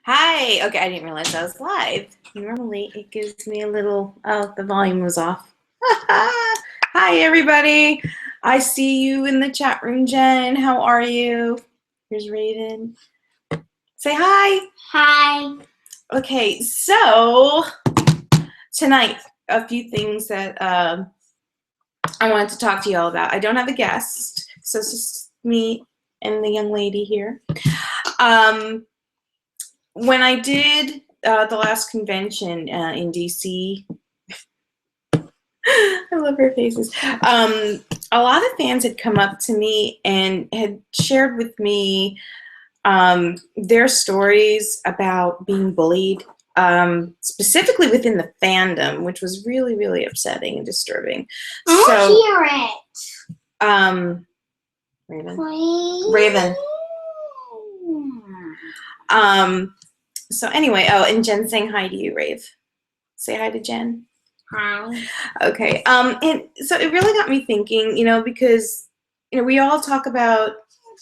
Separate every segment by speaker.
Speaker 1: Hi. Okay, I didn't realize I was live. Normally it gives me a little, oh, the volume was off. Hi, everybody. I see you in the chat room, Jen. How are you? Here's Raven. Say hi.
Speaker 2: Hi.
Speaker 1: Okay, so tonight, a few things that I wanted to talk to you all about. I don't have a guest, so it's just me and the young lady here. When I did the last convention in DC, I love her faces. A lot of fans had come up to me and had shared with me their stories about being bullied, specifically within the fandom, which was really, really upsetting and disturbing.
Speaker 2: Hear it.
Speaker 1: Raven.
Speaker 2: Please.
Speaker 1: Raven. So anyway, oh, and Jen saying hi to you, Rave. Say hi to Jen.
Speaker 2: Hi.
Speaker 1: Okay. And so it really got me thinking, because, we all talk about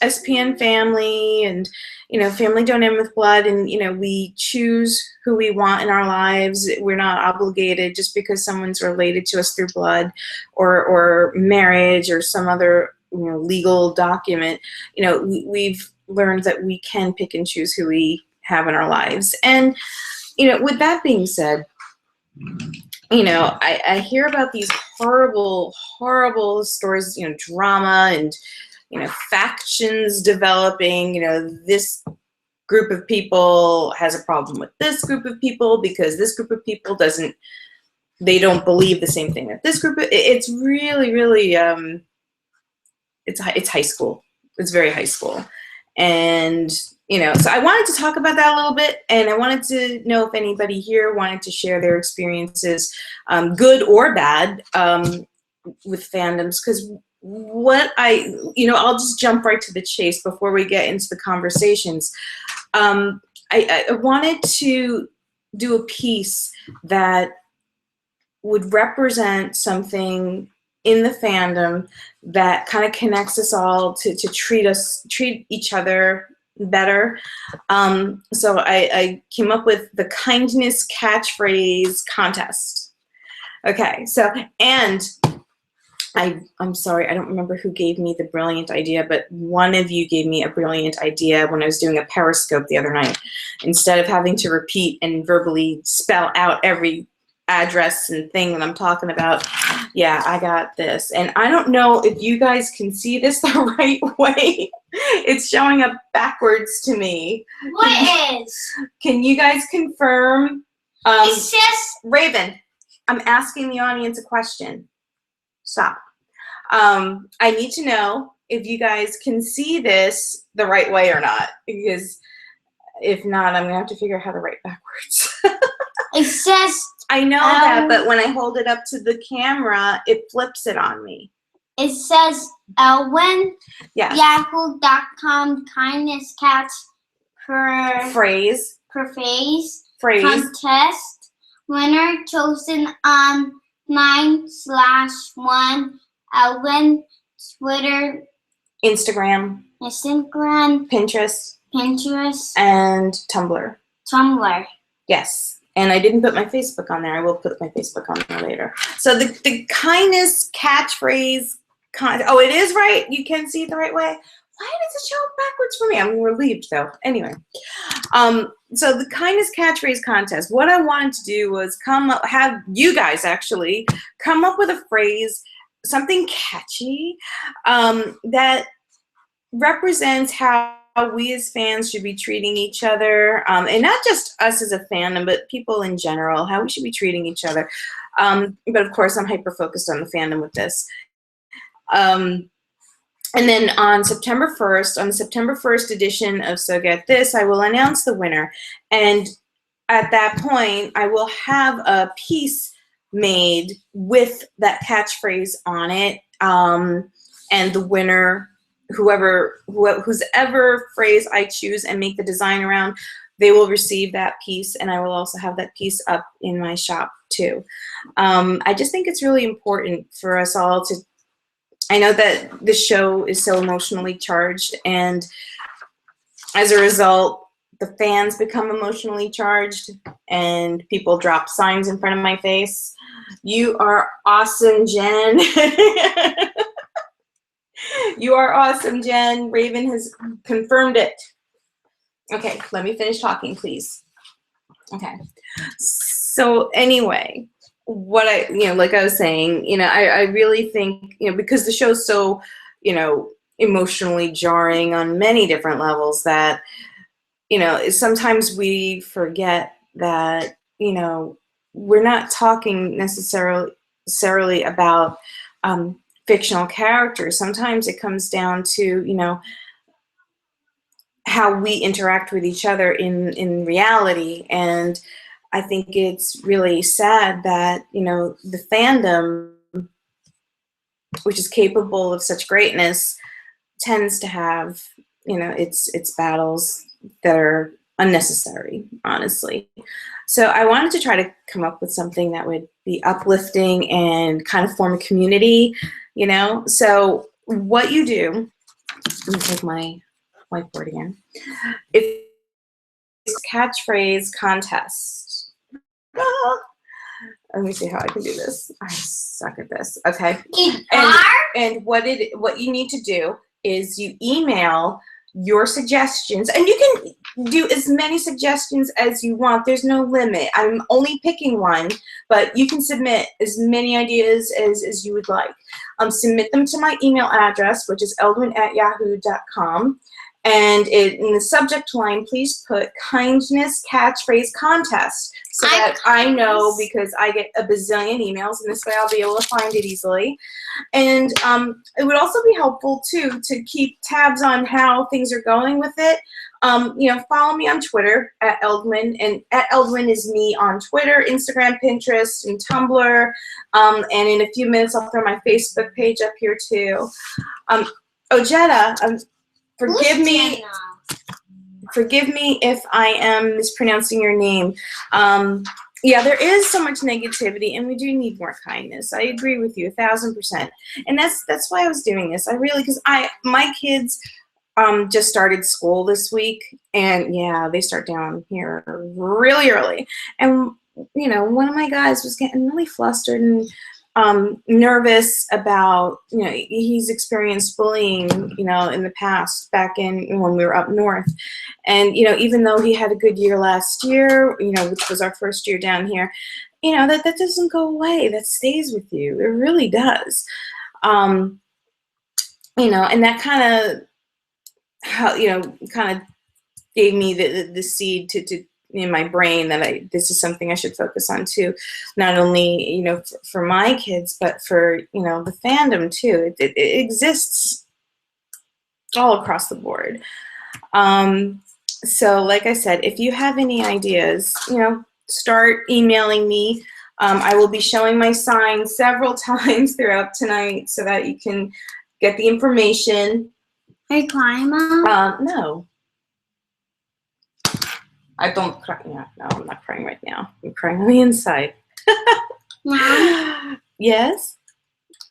Speaker 1: SPN family and, family don't end with blood, and, we choose who we want in our lives. We're not obligated just because someone's related to us through blood or marriage or some other, legal document. We've learned that we can pick and choose who we have in our lives. And, with that being said, I hear about these horrible, horrible stories, drama and, factions developing, this group of people has a problem with this group of people because this group of people they don't believe the same thing that this group, it's really, really, it's high school. It's very high school. And, so I wanted to talk about that a little bit, and I wanted to know if anybody here wanted to share their experiences, good or bad, with fandoms, because I'll just jump right to the chase before we get into the conversations. I wanted to do a piece that would represent something in the fandom that kind of connects us all to treat each other better. So I came up with the kindness catchphrase contest. Okay, so, and I'm sorry, I don't remember who gave me the brilliant idea, but one of you gave me a brilliant idea when I was doing a Periscope the other night. Instead of having to repeat and verbally spell out every address and thing that I'm talking about, yeah, I got this. And I don't know if you guys can see this the right way. It's showing up backwards to me.
Speaker 2: What is?
Speaker 1: Can you guys confirm?
Speaker 2: It says
Speaker 1: Raven, I'm asking the audience a question. Stop. I need to know if you guys can see this the right way or not, because if not, I'm gonna have to figure out how to write backwards.
Speaker 2: It says.
Speaker 1: I know that, but when I hold it up to the camera, it flips it on me.
Speaker 2: It says Elwin.
Speaker 1: Yes.
Speaker 2: Yahoo.com kindness catch
Speaker 1: phrase
Speaker 2: contest winner chosen on 9/1 Elwin Twitter,
Speaker 1: Instagram, Pinterest, and Tumblr. Yes. And I didn't put my Facebook on there. I will put my Facebook on there later. So the kindness catchphrase, oh, it is right? You can see it the right way? Why does it show up backwards for me? I'm relieved, though. Anyway, so the kindness catchphrase contest, what I wanted to do was have you guys actually come up with a phrase, something catchy, that represents how we as fans should be treating each other, and not just us as a fandom, but people in general, how we should be treating each other. But of course, I'm hyper-focused on the fandom with this. And then on September 1st, on the September 1st edition of So Get This, I will announce the winner. And at that point, I will have a piece made with that catchphrase on it, and the winner, whose ever phrase I choose and make the design around, they will receive that piece, and I will also have that piece up in my shop too. I just think it's really important for us all to, I know that the show is so emotionally charged, and as a result, the fans become emotionally charged and people drop signs in front of my face. You are awesome, Jen. You are awesome, Jen. Raven has confirmed it. Okay, let me finish talking, please. Okay. So anyway, what like I was saying, I really think, because the show's so, emotionally jarring on many different levels that, sometimes we forget that, we're not talking necessarily about fictional characters. Sometimes it comes down to, how we interact with each other in reality. And I think it's really sad that, the fandom, which is capable of such greatness, tends to have, its battles that are unnecessary, honestly. So I wanted to try to come up with something that would be uplifting and kind of form a community, So what you do, let me take my whiteboard again. It's a catchphrase contest. Let me see how I can do this. I suck at this. Okay. And what you need to do is you email your suggestions, and you can do as many suggestions as you want. There's no limit. I'm only picking one, but you can submit as many ideas as you would like. Submit them to my email address, which is eldwin@yahoo.com. And in the subject line, please put kindness catchphrase contest so that I know, because I get a bazillion emails, and this way I'll be able to find it easily. And it would also be helpful, too, to keep tabs on how things are going with it. Follow me on Twitter @Eldwin, and @Eldwin is me on Twitter, Instagram, Pinterest, and Tumblr. And in a few minutes, I'll throw my Facebook page up here, too. Ojeda, forgive me if I am mispronouncing your name. Yeah, there is so much negativity, and we do need more kindness. I agree with you 1,000%. And that's why I was doing this. I really, because my kids just started school this week, and yeah, they start down here really early. And one of my guys was getting really flustered and nervous about, he's experienced bullying, in the past, back when we were up north. And, even though he had a good year last year, which was our first year down here, that doesn't go away. That stays with you. It really does. And that kind of gave me the seed to in my brain that this is something I should focus on too, not only for my kids, but for the fandom too. It exists all across the board. So like I said, if you have any ideas, start emailing me. I will be showing my sign several times throughout tonight so that you can get the information.
Speaker 2: Are you crying, Mom?
Speaker 1: No. I don't cry. No, I'm not crying right now. I'm crying on the inside.
Speaker 2: Mom?
Speaker 1: Yes?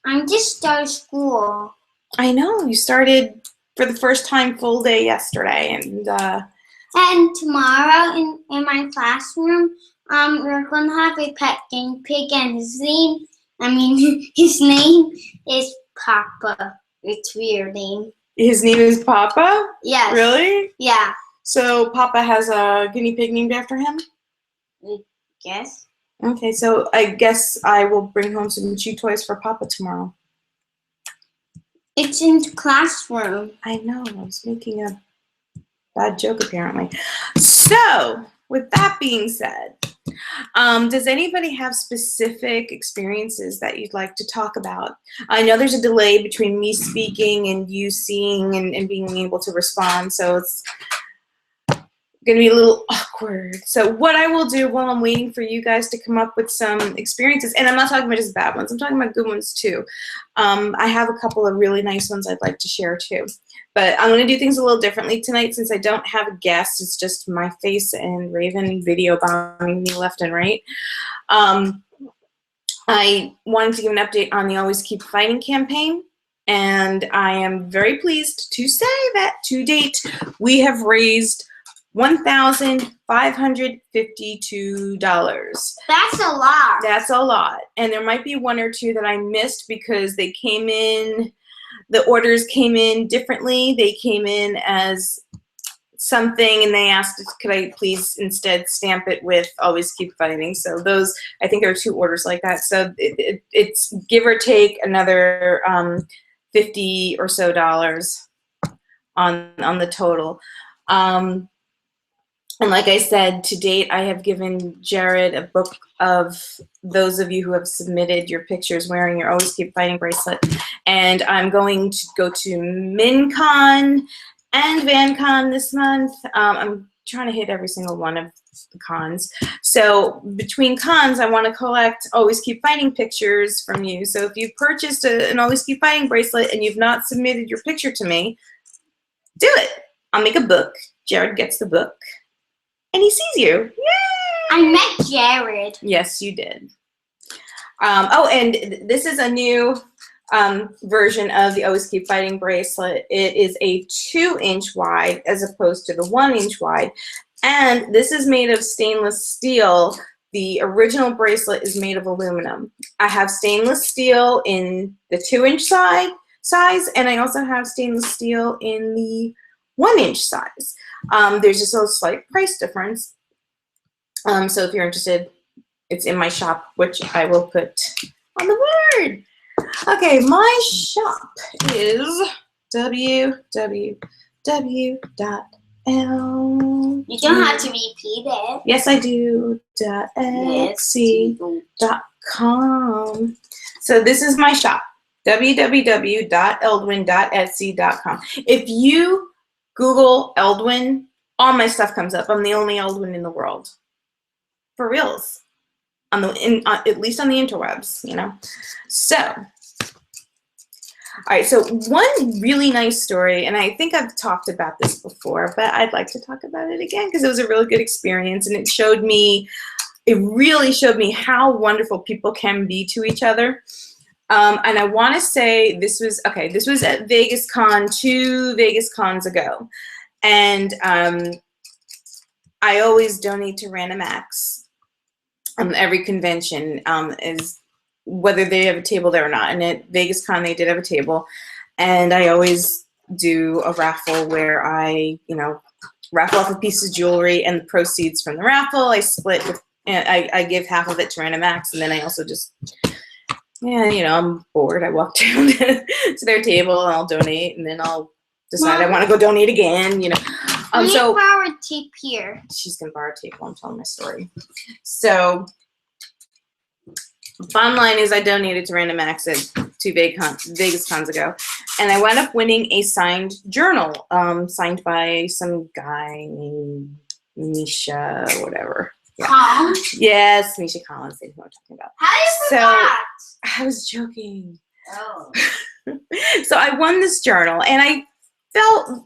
Speaker 2: I just started school.
Speaker 1: I know. You started for the first time full day yesterday.
Speaker 2: And tomorrow in my classroom, we're going to have a pet guinea pig, and his name is Papa. It's a weird name.
Speaker 1: His name is Papa?
Speaker 2: Yes.
Speaker 1: Really?
Speaker 2: Yeah.
Speaker 1: So Papa has a guinea pig named after him?
Speaker 2: Yes.
Speaker 1: Okay, so I guess I will bring home some chew toys for Papa tomorrow.
Speaker 2: It's in the classroom.
Speaker 1: I know. I was making a bad joke, apparently. So, with that being said, does anybody have specific experiences that you'd like to talk about? I know there's a delay between me speaking and you seeing and being able to respond, so it's going to be a little awkward. So what I will do while I'm waiting for you guys to come up with some experiences, and I'm not talking about just bad ones, I'm talking about good ones too. I have a couple of really nice ones I'd like to share too. But I'm going to do things a little differently tonight since I don't have a guest. It's just my face and Raven video bombing me left and right. I wanted to give an update on the Always Keep Fighting campaign. And I am very pleased to say that to date, we have raised $1,552.
Speaker 2: That's a lot.
Speaker 1: That's a lot. And there might be one or two that I missed because they came in, the orders came in differently. They came in as something and they asked, could I please instead stamp it with Always Keep Fighting. So those, I think there are 2 orders like that. So it's give or take another $50 or so on the total. And like I said, to date, I have given Jared a book of those of you who have submitted your pictures wearing your Always Keep Fighting bracelet. And I'm going to go to MinCon and VanCon this month. I'm trying to hit every single one of the cons. So between cons, I want to collect Always Keep Fighting pictures from you. So if you purchased an Always Keep Fighting bracelet and you've not submitted your picture to me, do it. I'll make a book. Jared gets the book. And he sees you. Yay!
Speaker 2: I met Jared.
Speaker 1: Yes, you did. Oh, and this is a new version of the Always Keep Fighting bracelet. It is a 2-inch wide as opposed to the 1-inch wide. And this is made of stainless steel. The original bracelet is made of aluminum. I have stainless steel in the 2-inch size, and I also have stainless steel in the 1-inch size. There's just a slight price difference. So if you're interested, it's in my shop, which I will put on the board. Okay, my shop is www.l.
Speaker 2: You don't have to repeat it.
Speaker 1: Yes, I do. .etsy.com. So this is my shop. www.eldwin.etsy.com. If you Google Eldwin, all my stuff comes up. I'm the only Eldwin in the world. For reals. At least on the interwebs, you know. So, all right, so one really nice story, and I think I've talked about this before, but I'd like to talk about it again because it was a really good experience, and it really showed me how wonderful people can be to each other. And I want to say this was at Vegas Con 2 Vegas Cons ago. And I always donate to Random Acts every convention, is whether they have a table there or not. And at Vegas Con, they did have a table. And I always do a raffle where I, raffle off a piece of jewelry, and the proceeds from the raffle, I split with, I give half of it to Random Acts, and then I also just, I'm bored. I walk down to their table and I'll donate, and then I'll decide I want to go donate again,
Speaker 2: So borrow a tape here.
Speaker 1: She's gonna borrow tape while I'm telling my story. So bottom line is I donated to Random Acts at 2 Vegas Cons ago, and I wound up winning a signed journal, signed by some guy named Misha, whatever.
Speaker 2: Yeah.
Speaker 1: Yes, Misha Collins. They know what I'm talking about.
Speaker 2: How do you forgot?
Speaker 1: I was joking.
Speaker 2: Oh.
Speaker 1: So I won this journal, and I felt,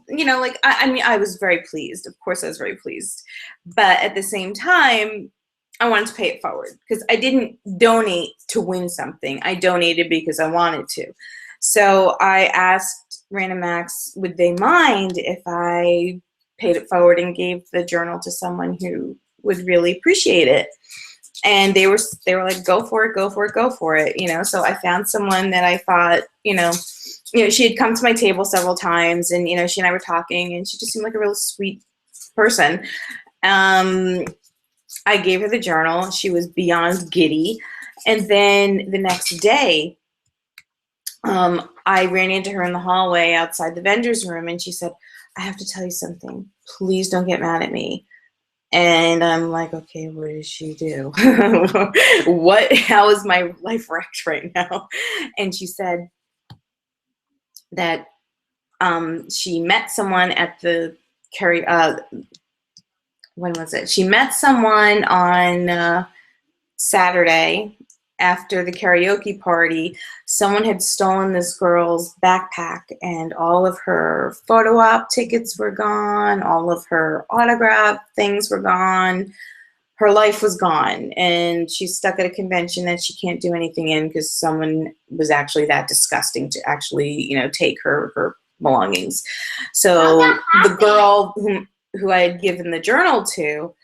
Speaker 1: I was very pleased. Of course I was very pleased. But at the same time, I wanted to pay it forward because I didn't donate to win something. I donated because I wanted to. So I asked Random Acts, would they mind if I paid it forward and gave the journal to someone who would really appreciate it? And they were like, go for it, go for it, go for it. So I found someone that I thought, she had come to my table several times, and, she and I were talking, and she just seemed like a real sweet person. I gave her the journal. She was beyond giddy. And then the next day, I ran into her in the hallway outside the vendor's room, and she said, I have to tell you something. Please don't get mad at me. And I'm like, okay, what did she do? How is my life wrecked right now? And she said that she met someone at the when was it? She met someone on Saturday after the karaoke party. Someone had stolen this girl's backpack, and all of her photo op tickets were gone. All of her autograph things were gone. Her life was gone, and she's stuck at a convention that she can't do anything in because someone was actually that disgusting to actually, take her belongings. So the girl who I had given the journal to,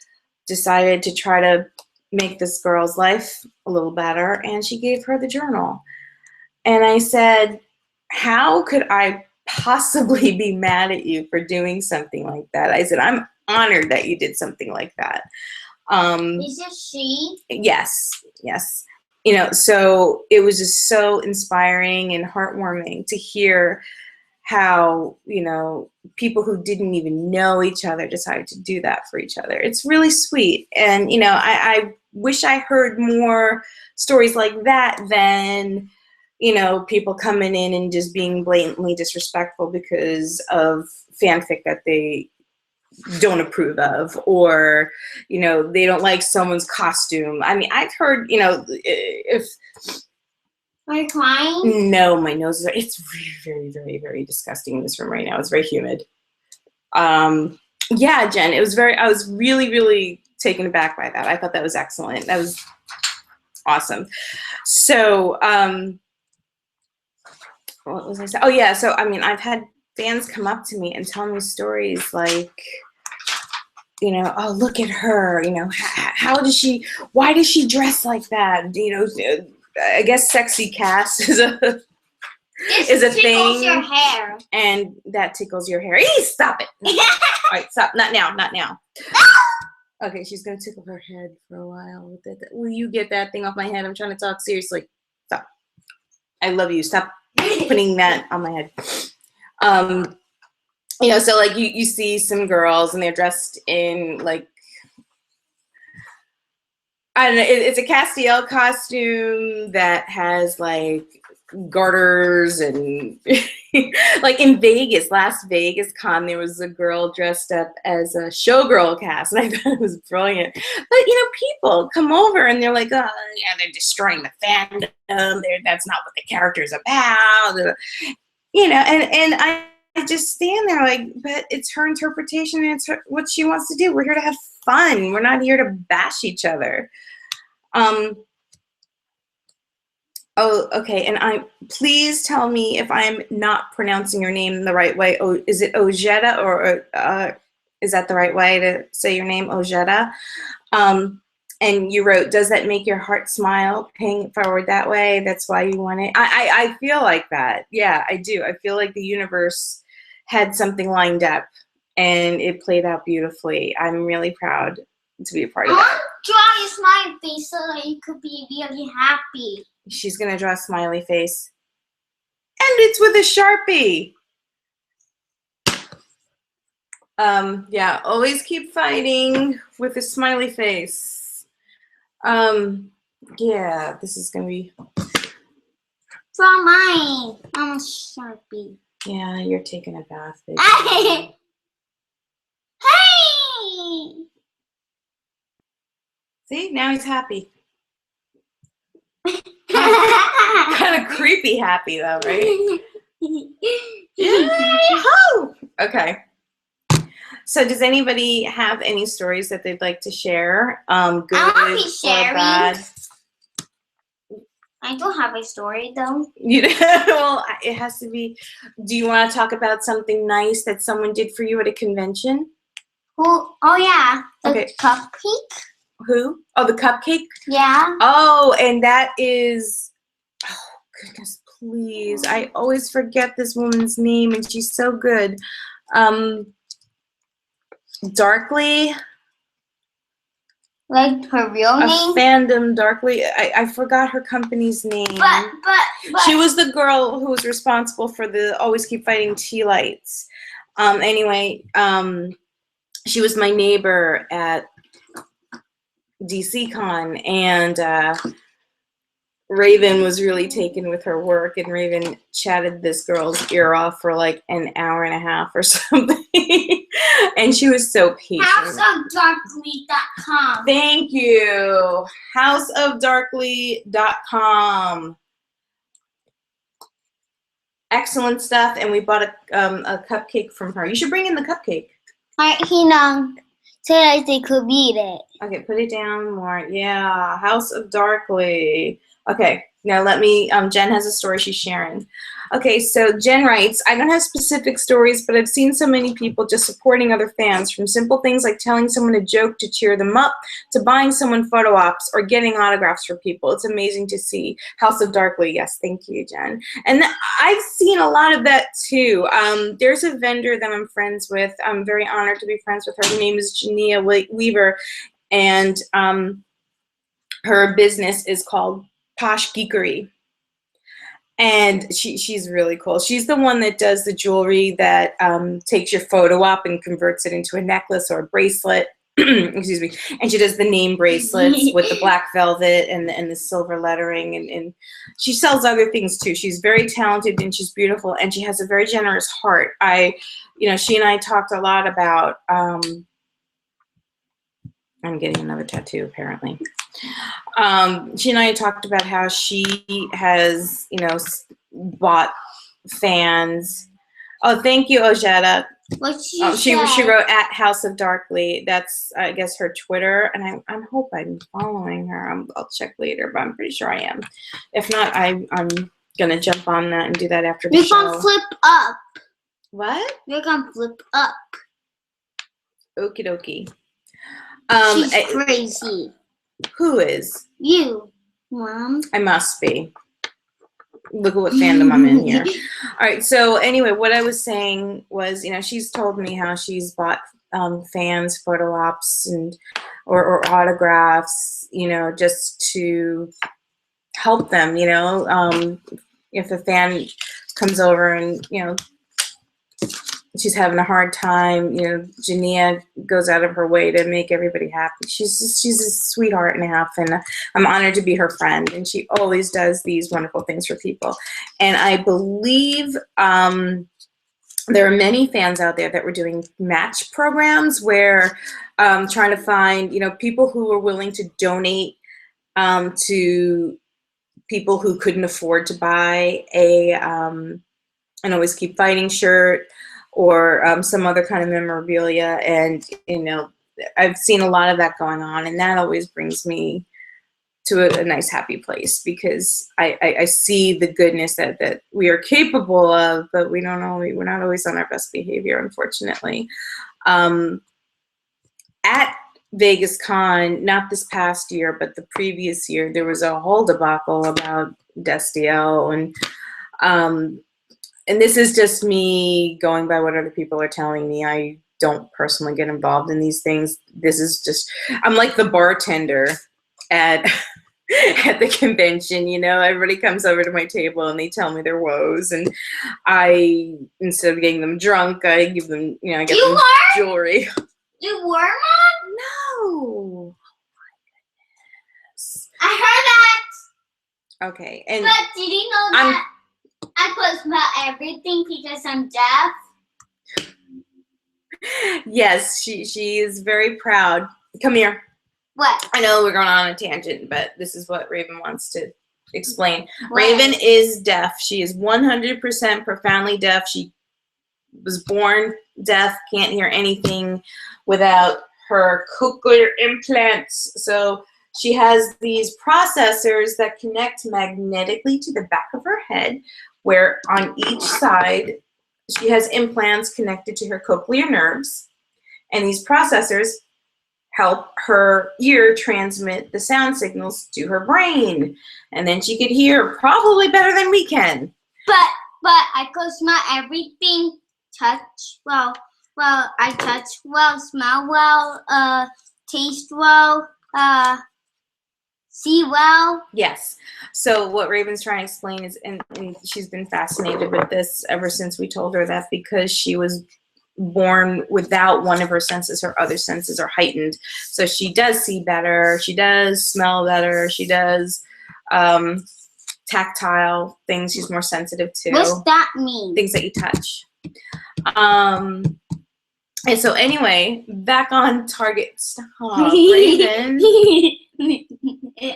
Speaker 1: decided to try to make this girl's life a little better, and she gave her the journal. And I said, how could I possibly be mad at you for doing something like that? I said, I'm honored that you did something like that.
Speaker 2: Is it she?
Speaker 1: Yes, yes. You know, so it was just so inspiring and heartwarming to hear how, you know, people who didn't even know each other decided to do that for each other. It's really sweet. And, you know, I wish I heard more stories like that than, you know, people coming in and just being blatantly disrespectful because of fanfic that they don't approve of, or, you know, they don't like someone's costume. I mean, I've heard, you know, if...
Speaker 2: Are you crying?
Speaker 1: No, my nose is... It's very, very, very disgusting in this room right now. It's very humid. Yeah, Jen, it was very... I was really, really taken aback by that. I thought that was excellent. That was awesome. So, what was I saying? Oh, yeah. So, I mean, I've had fans come up to me and tell me stories like, you know, oh, look at her, you know, why does she dress like that? You know, I guess sexy Cass is a thing.
Speaker 2: Tickles your hair.
Speaker 1: And that tickles your hair. Eee, stop it. All right, stop. Not now, not now. Okay, she's going to tickle her head for a while. Will you get that thing off my head? I'm trying to talk seriously. Stop. I love you. Stop putting that on my head. You know, so like you see some girls and they're dressed in like, I don't know, it's a Castiel costume that has like garters and like in Vegas, Las Vegas Con, there was a girl dressed up as a showgirl cast, and I thought it was brilliant. But you know, people come over and they're like, oh yeah, they're destroying the fandom. That's not what the character's about. You know, and I just stand there like, but it's her interpretation and it's what she wants to do. We're here to have fun. We're not here to bash each other. Oh, okay. And please tell me if I'm not pronouncing your name the right way. Oh, is it Ojeda, or is that the right way to say your name, Ojeda? And you wrote, does that make your heart smile, paying it forward that way? That's why you want it. I feel like that. Yeah, I do. I feel like the universe had something lined up and it played out beautifully. I'm really proud to be a part of that.
Speaker 2: Draw your smiley face so that you could be really happy.
Speaker 1: She's going to draw a smiley face. And it's with a Sharpie. Yeah, always keep fighting with a smiley face. Yeah, this is going to be...
Speaker 2: Draw mine. I'm a Sharpie.
Speaker 1: Yeah, you're taking a bath, baby.
Speaker 2: Hey!
Speaker 1: See, now he's happy. Kind of creepy happy though, right? Yay-ho! Okay. So does anybody have any stories that they'd like to share? Good or bad?
Speaker 2: I don't have a story though.
Speaker 1: Well, it has to be. Do you want to talk about something nice that someone did for you at a convention?
Speaker 2: Oh yeah, the cupcake.
Speaker 1: Who? Oh, the cupcake?
Speaker 2: Yeah.
Speaker 1: Oh, and that is, oh, goodness, please. I always forget this woman's name, and she's so good. Darkly.
Speaker 2: Like her real name?
Speaker 1: Fandom Darkly. I forgot her company's name.
Speaker 2: But
Speaker 1: she was the girl who was responsible for the Always Keep Fighting tea lights. Anyway, she was my neighbor at DC Con, and Raven was really taken with her work, and Raven chatted this girl's ear off for like an hour and a half or something. And she was so patient.
Speaker 2: Houseofdarkly.com.
Speaker 1: Thank you. Houseofdarkly.com. Excellent stuff, and we bought a cupcake from her. You should bring in the cupcake.
Speaker 2: He said they could eat it.
Speaker 1: Okay, put it down more. Yeah, House of Darkly. Okay, Now let me, Jen has a story she's sharing. Okay, so Jen writes, I don't have specific stories, but I've seen so many people just supporting other fans, from simple things like telling someone a joke to cheer them up, to buying someone photo ops or getting autographs for people. It's amazing to see. House of Darkly, yes, thank you, Jen. And I've seen a lot of that too. There's a vendor that I'm friends with. I'm very honored to be friends with her. Her name is Jania Weaver, and her business is called Posh Geekery. And she's really cool. She's the one that does the jewelry that takes your photo up and converts it into a necklace or a bracelet. Excuse me. And she does the name bracelets with the black velvet and the silver lettering. And she sells other things too. She's very talented and she's beautiful and she has a very generous heart. She and I talked a lot about, I'm getting another tattoo apparently. She and I talked about how she has, bought fans. Oh, thank you, Ojeda. She wrote at House of Darkly. That's, I guess, her Twitter, and I hope I'm following her. I'll check later, but I'm pretty sure I am. If not, I'm gonna jump on that and do that after the show.
Speaker 2: You're gonna flip up.
Speaker 1: What?
Speaker 2: You're gonna flip up.
Speaker 1: Okie dokie.
Speaker 2: She's crazy.
Speaker 1: Who is?
Speaker 2: You, Mom.
Speaker 1: I must be. Look at what fandom I'm in here. All right, so anyway, what I was saying was, she's told me how she's bought fans photo ops and or autographs, just to help them, if a fan comes over and, she's having a hard time, Jania goes out of her way to make everybody happy. She's a sweetheart and a half, and I'm honored to be her friend, and she always does these wonderful things for people. And I believe there are many fans out there that were doing match programs where trying to find, people who are willing to donate to people who couldn't afford to buy an Always Keep Fighting shirt, or some other kind of memorabilia. And, I've seen a lot of that going on, and that always brings me to a nice, happy place, because I see the goodness that we are capable of, but we're not always on our best behavior, unfortunately. At Vegas Con, not this past year, but the previous year, there was a whole debacle about Destiel, and this is just me going by what other people are telling me. I don't personally get involved in these things. This is just, I'm like the bartender at the convention, everybody comes over to my table and they tell me their woes, and I, instead of getting them drunk, I give them, I get them jewelry.
Speaker 2: You were, Mom?
Speaker 1: No. Oh my goodness.
Speaker 2: I heard that.
Speaker 1: Okay. And
Speaker 2: but did you know that I post about everything because I'm deaf?
Speaker 1: Yes, she is very proud. Come here.
Speaker 2: What?
Speaker 1: I know we're going on a tangent, but this is what Raven wants to explain.
Speaker 2: What?
Speaker 1: Raven is deaf. She is 100% profoundly deaf. She was born deaf, can't hear anything without her cochlear implants. So she has these processors that connect magnetically to the back of her head, where on each side she has implants connected to her cochlear nerves, and these processors help her ear transmit the sound signals to her brain, and then she could hear probably better than we can.
Speaker 2: But I close my everything, touch well, I touch well, smell well, taste well, see well.
Speaker 1: Yes. So what Raven's trying to explain is, and she's been fascinated with this ever since we told her that, because she was born without one of her senses, her other senses are heightened. So she does see better, she does smell better, she does tactile things she's more sensitive to.
Speaker 2: What's that mean?
Speaker 1: Things that you touch. And so anyway, back on target. Stop, Raven.
Speaker 2: I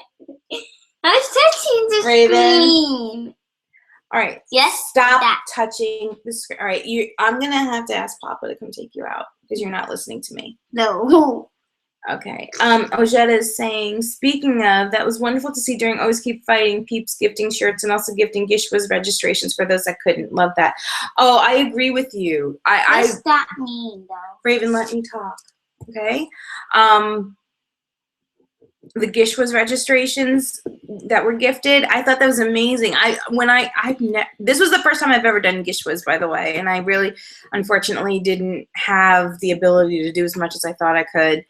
Speaker 2: was touching the screen.
Speaker 1: All right.
Speaker 2: Yes.
Speaker 1: Stop touching the screen. All right. I'm gonna have to ask Papa to come take you out because you're not listening to me.
Speaker 2: No.
Speaker 1: Okay. Ojeda is saying, speaking of, that was wonderful to see during Always Keep Fighting, peeps gifting shirts and also gifting Gishwas registrations for those that couldn't. Love that. Oh, I agree with you.
Speaker 2: What's that mean, though?
Speaker 1: Raven, let me talk. Okay. The Gishwas registrations that were gifted, I thought that was amazing. This was the first time I've ever done Gishwas, by the way, and I really, unfortunately, didn't have the ability to do as much as I thought I could.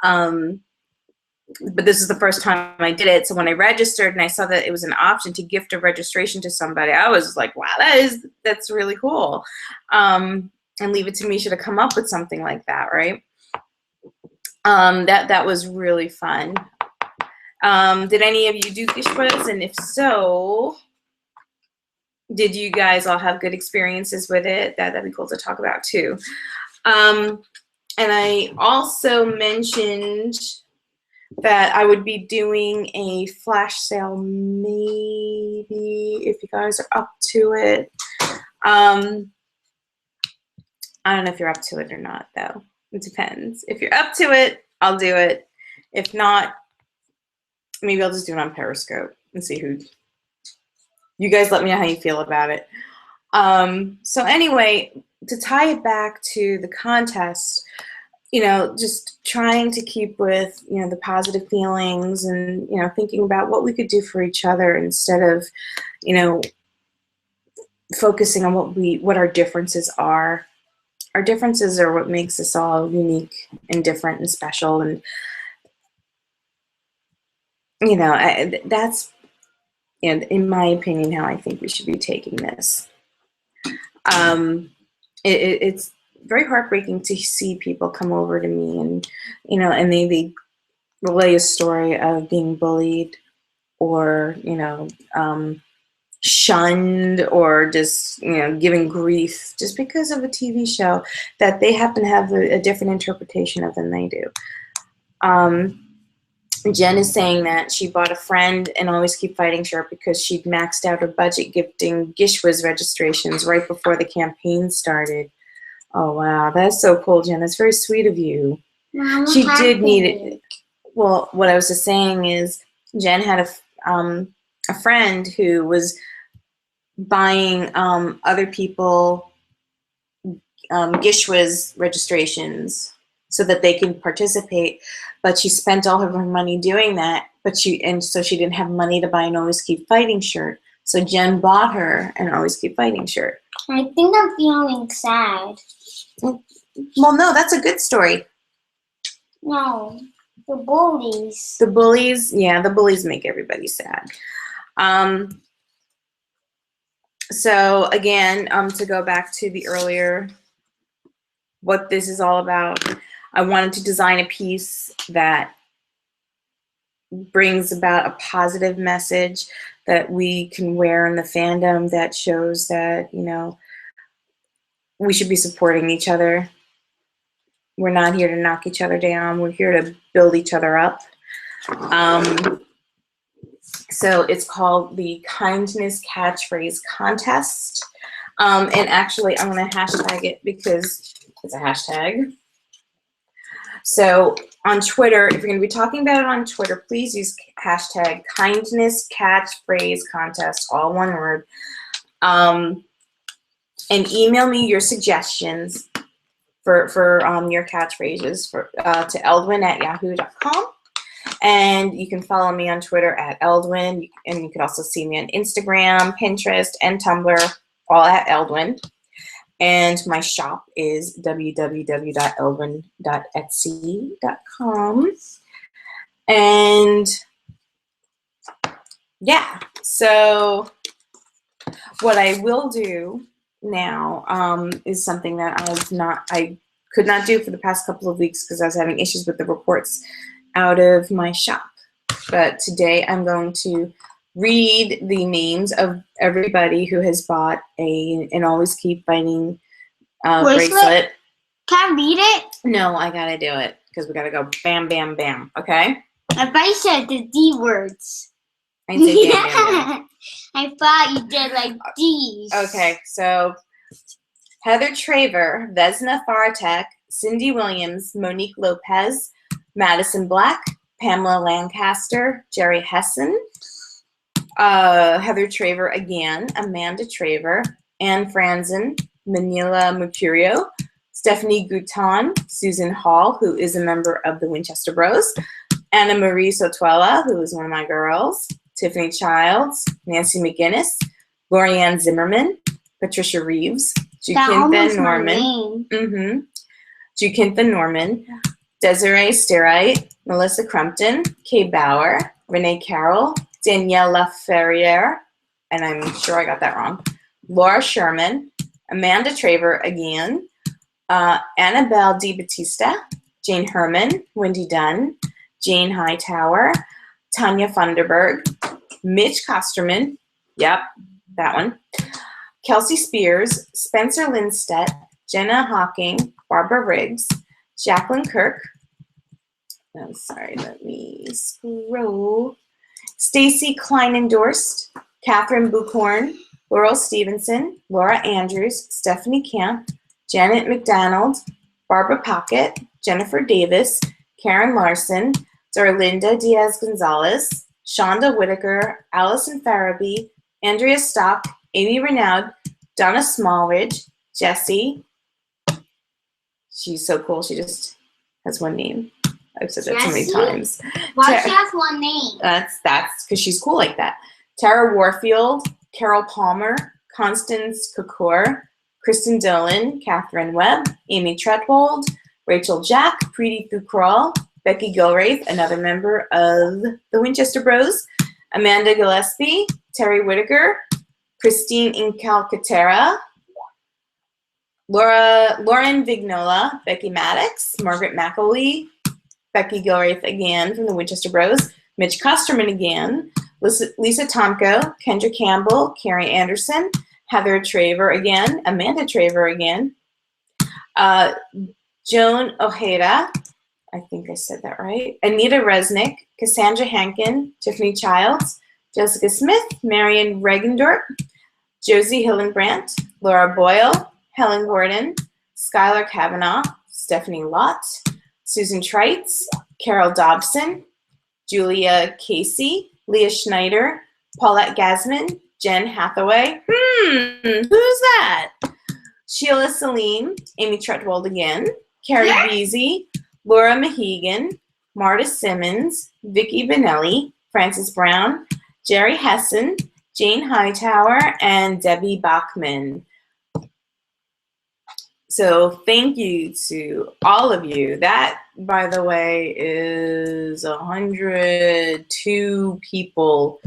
Speaker 1: But this is the first time I did it. So when I registered and I saw that it was an option to gift a registration to somebody, I was like, wow, that's really cool. And Leave It to Me should have come up with something like that, right? That was really fun. Did any of you do Gishwas? And if so, did you guys all have good experiences with it? That'd be cool to talk about too. And I also mentioned that I would be doing a flash sale, maybe, if you guys are up to it. I don't know if you're up to it or not, though. It depends. If you're up to it, I'll do it. If not, maybe I'll just do it on Periscope and see who. You guys let me know how you feel about it. So anyway, to tie it back to the contest, just trying to keep with, the positive feelings and, thinking about what we could do for each other instead of, focusing on what our differences are. Our differences are what makes us all unique and different and special. And, that's, in my opinion, how I think we should be taking this. It's very heartbreaking to see people come over to me and, and they relay a story of being bullied or, shunned or just, giving grief just because of a TV show that they happen to have a different interpretation of than they do. Jen is saying that she bought a friend an Always Keep Fighting shirt because she'd maxed out her budget gifting Gishwas registrations right before the campaign started. Oh, wow. That's so cool, Jen. That's very sweet of you.
Speaker 2: Mama,
Speaker 1: she did need it. Well, what I was just saying is Jen had a friend who was buying other people Gishwas registrations so that they can participate, but she spent all of her money doing that, so she didn't have money to buy an Always Keep Fighting shirt. So Jen bought her an Always Keep Fighting shirt.
Speaker 2: I think I'm feeling sad.
Speaker 1: Well, no, that's a good story.
Speaker 2: No, the bullies.
Speaker 1: The bullies, yeah, the bullies make everybody sad. So again, to go back to the earlier, what this is all about, I wanted to design a piece that brings about a positive message that we can wear in the fandom that shows that, we should be supporting each other. We're not here to knock each other down. We're here to build each other up. So it's called the Kindness Catchphrase Contest. And actually, I'm going to hashtag it because it's a hashtag. So on Twitter, if you're going to be talking about it on Twitter, please use hashtag Kindness Catchphrase Contest, all one word. And email me your suggestions for your catchphrases to eldwin@yahoo.com. And you can follow me on Twitter at Eldwin, and you can also see me on Instagram, Pinterest, and Tumblr, all at Eldwin. And my shop is www.eldwin.etsy.com. And yeah, so what I will do now is something that I could not do for the past couple of weeks because I was having issues with the reports out of my shop. But today I'm going to read the names of everybody who has bought an Always Keep Fighting bracelet.
Speaker 2: Can I read it?
Speaker 1: No, I gotta do it because we gotta go bam, bam, bam. Okay?
Speaker 2: If I said the D words.
Speaker 1: I didn't say bam, bam, bam.
Speaker 2: I thought you did like D's.
Speaker 1: Okay, so Heather Traver, Vesna Fartek, Cindy Williams, Monique Lopez, Madison Black, Pamela Lancaster, Jerry Hessen, Heather Traver again, Amanda Traver, Anne Franzen, Manila Mercurio, Stephanie Gouton, Susan Hall, who is a member of the Winchester Bros, Anna Marie Sotuela, who is one of my girls, Tiffany Childs, Nancy McGinnis, Lorianne Zimmerman, Patricia Reeves, Jukintha Norman, Jukintha Norman, Desiree Sterite, Melissa Crumpton, Kay Bauer, Renee Carroll, Danielle Laferriere, and I'm sure I got that wrong, Laura Sherman, Amanda Traver again, Annabelle DiBattista, Jane Herman, Wendy Dunn, Jane Hightower, Tanya Funderburg, Mitch Kosterman, yep, that one, Kelsey Spears, Spencer Lindstedt, Jenna Hawking, Barbara Riggs, Jacqueline Kirk, I'm sorry, let me scroll, Stacy Klein-Endorst, Catherine Buchhorn, Laurel Stevenson, Laura Andrews, Stephanie Camp, Janet McDonald, Barbara Pocket, Jennifer Davis, Karen Larson, Darlinda Diaz-Gonzalez, Shonda Whitaker, Allison Farabee, Andrea Stock, Amy Renaud, Donna Smallridge, Jessie. She's so cool. She just has one name. I've said that so many times.
Speaker 2: Why does she have one name?
Speaker 1: That's because she's cool like that. Tara Warfield, Carol Palmer, Constance Kakour, Kristen Dillon, Catherine Webb, Amy Tretwold, Rachel Jack, Preeti Thukral, Becky Gilraith, another member of the Winchester Bros, Amanda Gillespie, Terry Whitaker, Christine Incalcatera, Lauren Vignola, Becky Maddox, Margaret McElwee, Becky Gilraith again from the Winchester Bros, Mitch Kosterman again, Lisa Tomko, Kendra Campbell, Carrie Anderson, Heather Traver again, Amanda Traver again, Joan Ojeda, I think I said that right, Anita Resnick, Cassandra Hankin, Tiffany Childs, Jessica Smith, Marion Regendorp, Josie Hillenbrandt, Laura Boyle, Helen Gordon, Skylar Kavanaugh, Stephanie Lott, Susan Treitz, Carol Dobson, Julia Casey, Leah Schneider, Paulette Gasman, Jen Hathaway, who's that? Sheila Salim, Amy Tretwold again, Carrie Beasy, Laura Mahegan, Marta Simmons, Vicki Benelli, Frances Brown, Jerry Hessen, Jane Hightower, and Debbie Bachman. So thank you to all of you. That, by the way, is 102 people.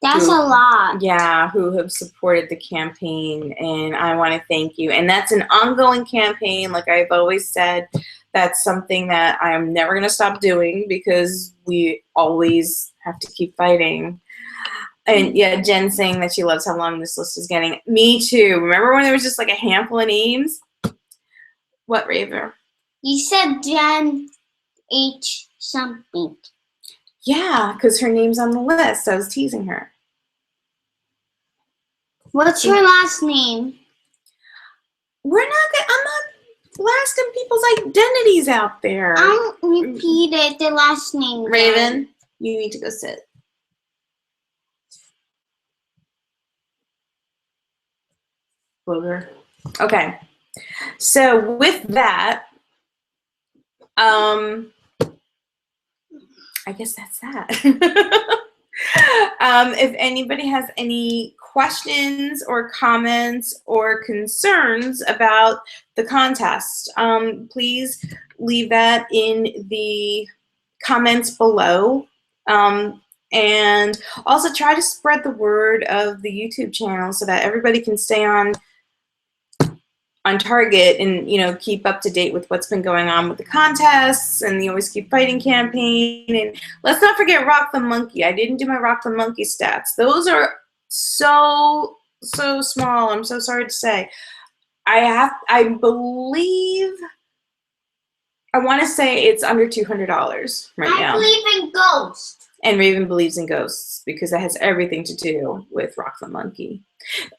Speaker 2: That's a lot.
Speaker 1: Yeah, who have supported the campaign, and I want to thank you. And that's an ongoing campaign, like I've always said. That's something that I'm never going to stop doing because we always have to keep fighting. And yeah, Jen saying that she loves how long this list is getting. Me too. Remember when there was just like a handful of names? What, Raver?
Speaker 2: You said Jen H something.
Speaker 1: Yeah, because her name's on the list. I was teasing her.
Speaker 2: What's your last name?
Speaker 1: I'm not blasting people's identities out there.
Speaker 2: I repeated the last name.
Speaker 1: Raven, you need to go sit. Booger. Okay. So with that, I guess that's that. If anybody has any questions or comments or concerns about the contest, please leave that in the comments below. And also try to spread the word of the YouTube channel so that everybody can stay on target and, you know, keep up to date with what's been going on with the contests and the Always Keep Fighting campaign. And let's not forget Rock the Monkey. I didn't do my Rock the Monkey stats. Those are so small. I'm so sorry to say. I want to say it's under $200 right now.
Speaker 2: I believe in ghosts.
Speaker 1: And Raven believes in ghosts because it has everything to do with Rock the Monkey.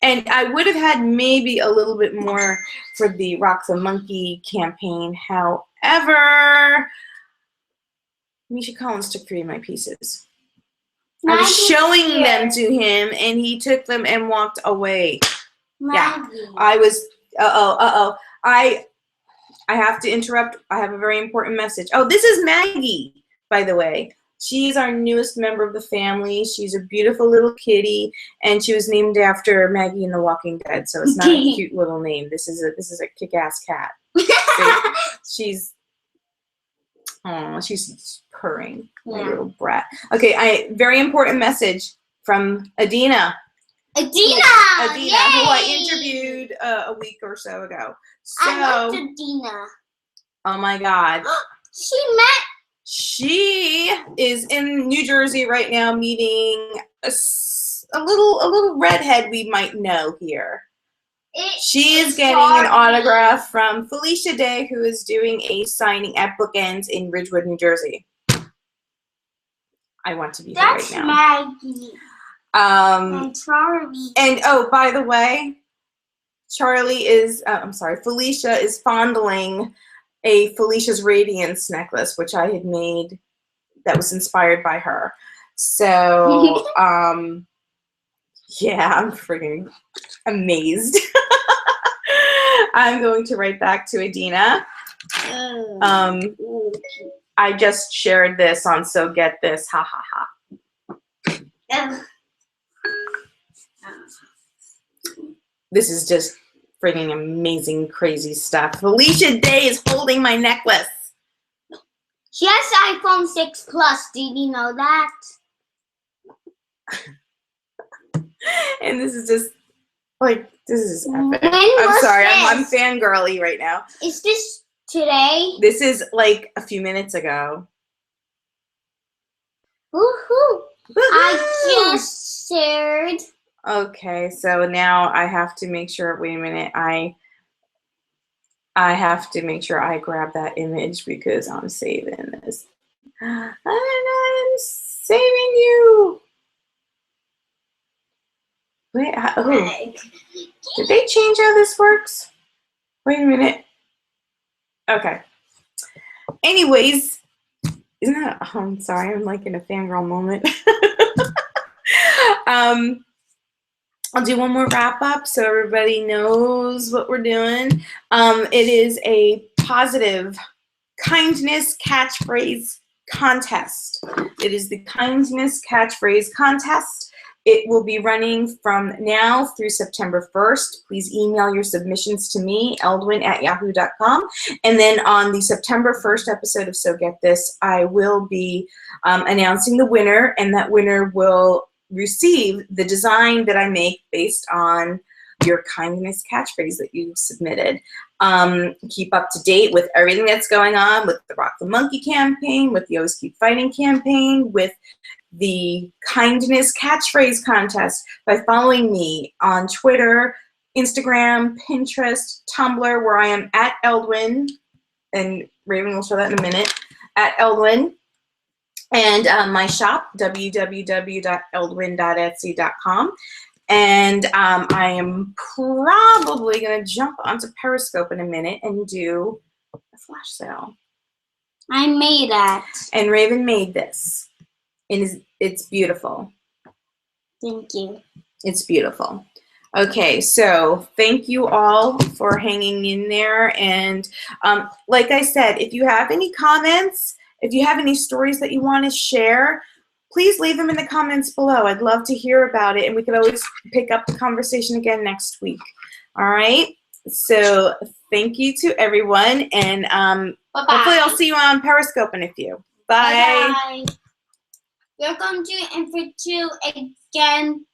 Speaker 1: And I would have had maybe a little bit more for the Rock the Monkey campaign. However, Misha Collins took 3 of my pieces. I was showing them to him, and he took them and walked away.
Speaker 2: Maggie.
Speaker 1: Yeah, I was. I have to interrupt. I have a very important message. Oh, this is Maggie, by the way. She's our newest member of the family. She's a beautiful little kitty, and she was named after Maggie in The Walking Dead. So it's not a cute little name. This is a kick-ass cat. She's purring, my little brat. Okay, very important message from Adina.
Speaker 2: Adina,
Speaker 1: who I interviewed a week or so ago. So,
Speaker 2: I loved Adina.
Speaker 1: Oh my God. She is in New Jersey right now meeting a little redhead we might know here. She is getting an autograph from Felicia Day, who is doing a signing at Bookends in Ridgewood, New Jersey. I want to be here right now.
Speaker 2: That's Maggie. And Charlie.
Speaker 1: And oh, by the way, Felicia is fondling a Felicia's Radiance necklace, which I had made that was inspired by her. So, yeah, I'm freaking amazed. I'm going to write back to Adina. I just shared this on So Get This. Ha ha ha. This is just freaking amazing, crazy stuff. Felicia Day is holding my necklace.
Speaker 2: She has iPhone 6 Plus. Did you know that?
Speaker 1: And this is just like, this is epic. I'm sorry, I'm fangirly right now.
Speaker 2: Is this today?
Speaker 1: This is like a few minutes ago.
Speaker 2: Woohoo! I just shared.
Speaker 1: Okay, so now I have to make sure, wait a minute, I have to make sure I grab that image because I'm saving this. I'm saving you. Wait, did they change how this works? Wait a minute. Okay. Anyways, isn't that, oh, I'm sorry, I'm like in a fangirl moment. I'll do one more wrap up so everybody knows what we're doing. It is a positive kindness catchphrase contest. It is the kindness catchphrase contest. It will be running from now through September 1st. Please email your submissions to me, eldwin@yahoo.com. And then on the September 1st episode of So Get This, I will be announcing the winner, and that winner will receive the design that I make based on your kindness catchphrase that you've submitted. Keep up to date with everything that's going on with the Rock the Monkey campaign, with the Always Keep Fighting campaign, with the kindness catchphrase contest by following me on Twitter, Instagram, Pinterest, Tumblr, where I am at Eldwin, and Raven will show that in a minute, at Eldwin. And my shop, www.eldwin.etsy.com. And I am probably going to jump onto Periscope in a minute and do a flash sale.
Speaker 2: I made that.
Speaker 1: And Raven made this. And it's beautiful.
Speaker 2: Thank you.
Speaker 1: It's beautiful. Okay, so thank you all for hanging in there. And like I said, if you have any comments, if you have any stories that you want to share, please leave them in the comments below. I'd love to hear about it, and we could always pick up the conversation again next week. All right? So thank you to everyone, and hopefully I'll see you on Periscope in a few. Bye.
Speaker 2: Bye. We're going to invite you again